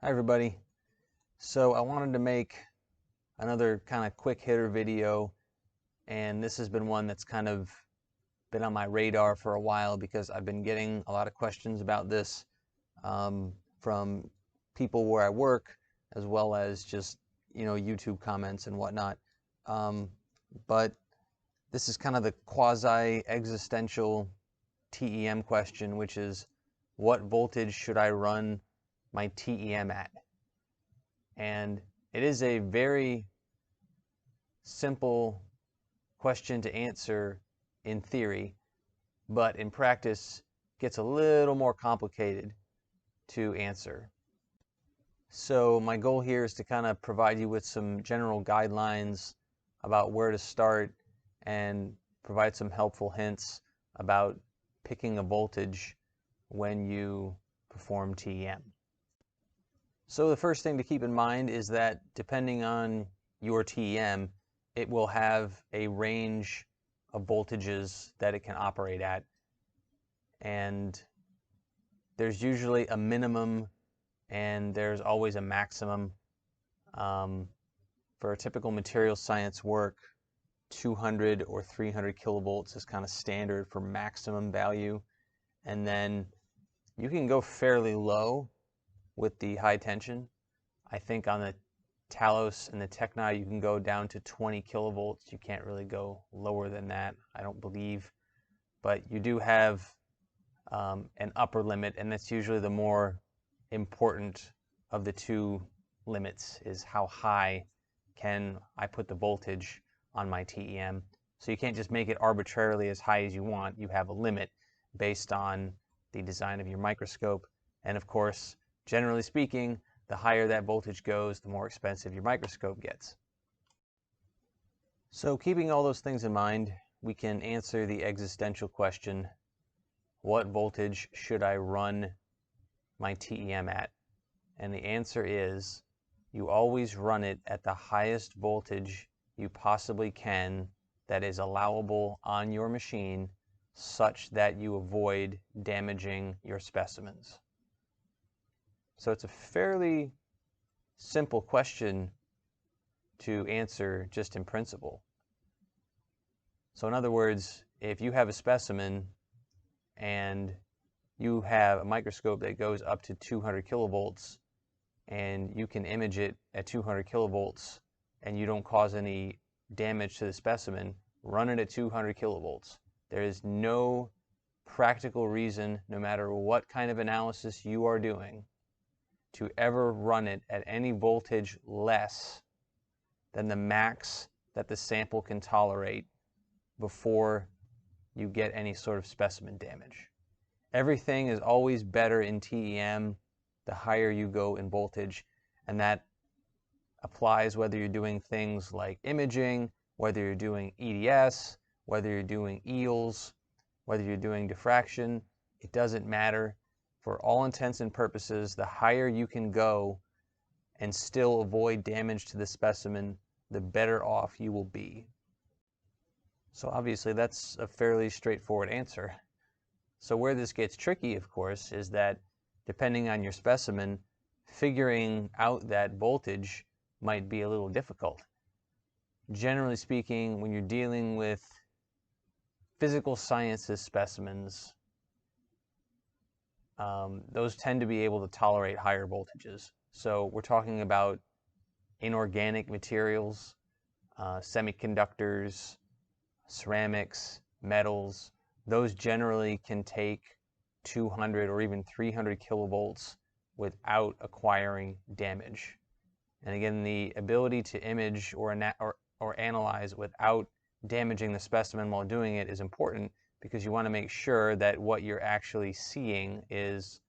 Hi everybody. So I wanted to make another kind of quick hitter video, and this has been one that's kind of been on my radar for a while because I've been getting a lot of questions about this from people where I work, as well as just YouTube comments and whatnot. But this is kind of the quasi-existential TEM question, which is, what voltage should I run my TEM at? And it is a very simple question to answer in theory, but in practice gets a little more complicated to answer. So my goal here is to kind of provide you with some general guidelines about where to start and provide some helpful hints about picking a voltage when you perform TEM. So the first thing to keep in mind is that depending on your TEM, it will have a range of voltages that it can operate at. And there's usually a minimum and there's always a maximum. For a typical material science work, 200 or 300 kilovolts is kind of standard for maximum value. And then you can go fairly low with the high tension. I think on the Talos and the Techni you can go down to 20 kilovolts. You can't really go lower than that, I don't believe. But you do have an upper limit, and that's usually the more important of the two limits, is how high can I put the voltage on my TEM. So you can't just make it arbitrarily as high as you want. You have a limit based on the design of your microscope, and of course, generally speaking, the higher that voltage goes, the more expensive your microscope gets. So keeping all those things in mind, we can answer the existential question, what voltage should I run my TEM at? And the answer is, you always run it at the highest voltage you possibly can that is allowable on your machine, such that you avoid damaging your specimens. So it's a fairly simple question to answer just in principle. So in other words, if you have a specimen and you have a microscope that goes up to 200 kilovolts and you can image it at 200 kilovolts and you don't cause any damage to the specimen, run it at 200 kilovolts. There is no practical reason, no matter what kind of analysis you are doing, to ever run it at any voltage less than the max that the sample can tolerate before you get any sort of specimen damage. Everything is always better in TEM the higher you go in voltage, and that applies whether you're doing things like imaging, whether you're doing EDS, whether you're doing eels, whether you're doing diffraction. It doesn't matter. For all intents and purposes, the higher you can go and still avoid damage to the specimen, the better off you will be. So obviously that's a fairly straightforward answer. So where this gets tricky, of course, is that depending on your specimen, figuring out that voltage might be a little difficult. Generally speaking, when you're dealing with physical sciences specimens, those tend to be able to tolerate higher voltages. So we're talking about inorganic materials, semiconductors, ceramics, metals. Those generally can take 200 or even 300 kilovolts without acquiring damage. And again, the ability to image or analyze without damaging the specimen while doing it is important, because you want to make sure that what you're actually seeing is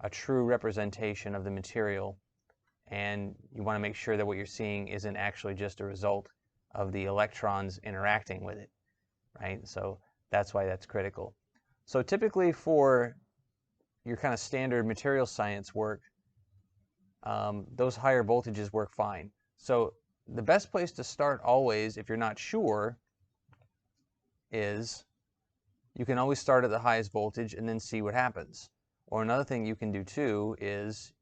a true representation of the material, and you want to make sure that what you're seeing isn't actually just a result of the electrons interacting with it, right? So that's why that's critical. So typically for your kind of standard material science work, those higher voltages work fine. So the best place to start always, if you're not sure, is you can always start at the highest voltage and then see what happens. Or another thing you can do too is,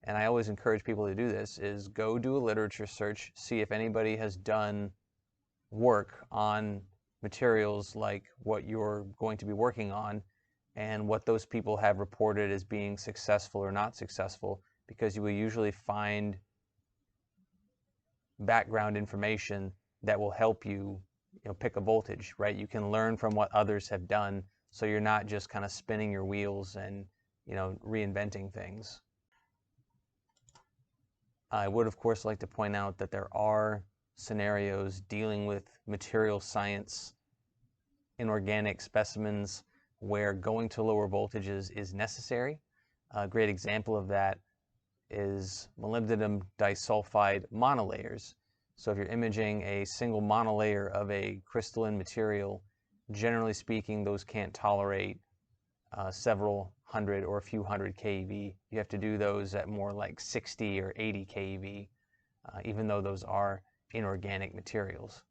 and I always encourage people to do this, is go do a literature search, see if anybody has done work on materials like what you're going to be working on and what those people have reported as being successful or not successful, because you will usually find background information that will help you, pick a voltage, right? You can learn from what others have done, so you're not just kind of spinning your wheels and, reinventing things. I would, of course, like to point out that there are scenarios dealing with material science in organic specimens where going to lower voltages is necessary. A great example of that is molybdenum disulfide monolayers. So if you're imaging a single monolayer of a crystalline material, generally speaking, those can't tolerate several hundred or a few hundred keV. You have to do those at more like 60 or 80 keV, even though those are inorganic materials.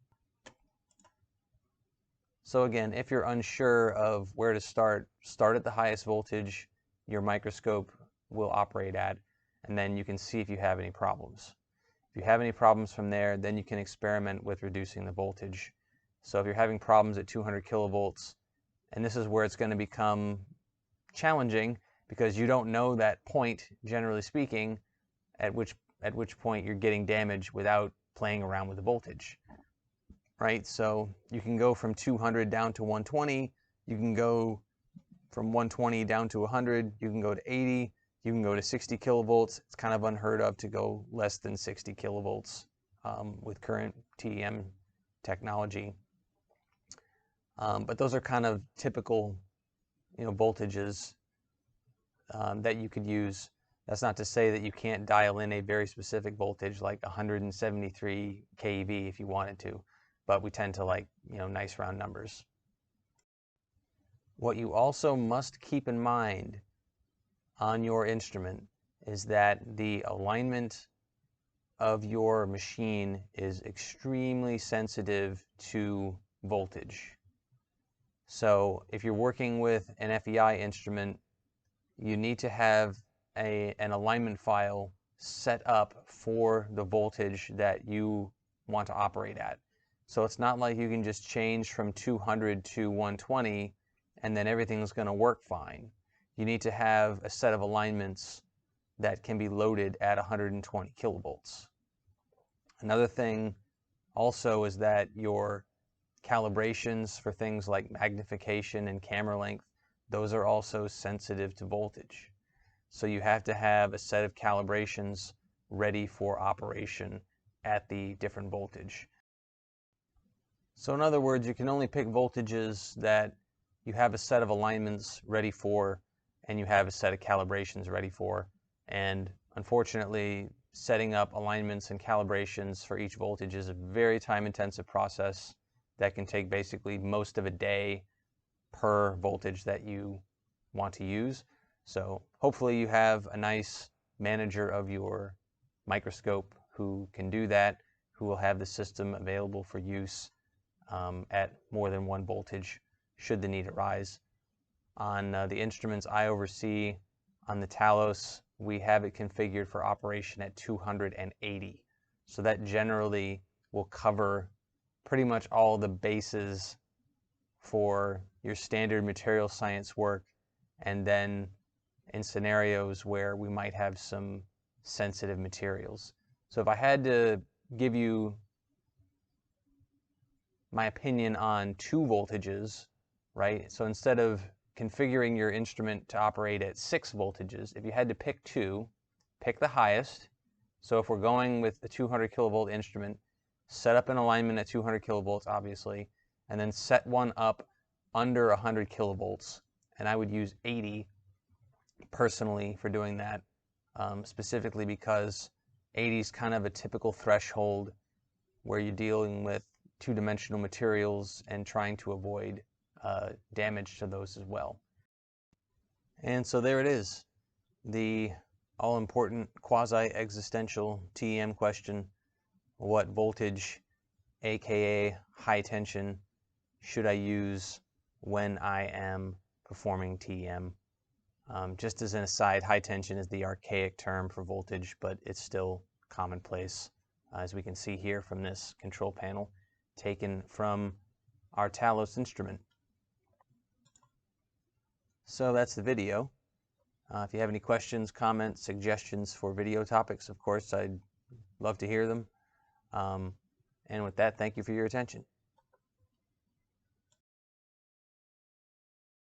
So again, if you're unsure of where to start at the highest voltage your microscope will operate at, and then you can see if you have any problems. If you have any problems from there, then you can experiment with reducing the voltage. So if you're having problems at 200 kilovolts, and this is where it's going to become challenging because you don't know that point, generally speaking, at which point you're getting damage without playing around with the voltage. Right? So you can go from 200 down to 120, you can go from 120 down to 100, you can go to 80, you can go to 60 kilovolts. It's kind of unheard of to go less than 60 kilovolts with current TEM technology. But those are kind of typical, voltages that you could use. That's not to say that you can't dial in a very specific voltage like 173 keV if you wanted to, but we tend to like, nice round numbers. What you also must keep in mind on your instrument is that the alignment of your machine is extremely sensitive to voltage. So if you're working with an FEI instrument, you need to have an alignment file set up for the voltage that you want to operate at. So it's not like you can just change from 200 to 120 and then everything's going to work fine. You need to have a set of alignments that can be loaded at 120 kilovolts. Another thing also is that your calibrations for things like magnification and camera length, those are also sensitive to voltage. So you have to have a set of calibrations ready for operation at the different voltage. So in other words, you can only pick voltages that you have a set of alignments ready for and you have a set of calibrations ready for. And unfortunately, setting up alignments and calibrations for each voltage is a very time-intensive process that can take basically most of a day per voltage that you want to use. So hopefully you have a nice manager of your microscope who can do that, who will have the system available for use at more than one voltage should the need arise. On the instruments I oversee, on the Talos, we have it configured for operation at 280. So that generally will cover pretty much all the bases for your standard material science work, and then in scenarios where we might have some sensitive materials. So if I had to give you my opinion on 2 voltages, right? So instead of configuring your instrument to operate at 6 voltages, if you had to pick 2, pick the highest. So if we're going with a 200 kilovolt instrument, set up an alignment at 200 kilovolts, obviously, and then set one up under 100 kilovolts. And I would use 80 personally for doing that, specifically because 80 is kind of a typical threshold where you're dealing with 2-dimensional materials and trying to avoid damage to those as well. And so there it is, the all-important quasi-existential TEM question: what voltage, aka high tension, should I use when I am performing TEM? Just as an aside, high tension is the archaic term for voltage, but it's still commonplace, as we can see here from this control panel, taken from our Talos instrument. So that's the video. If you have any questions, comments, suggestions for video topics, of course, I'd love to hear them. And with that, thank you for your attention.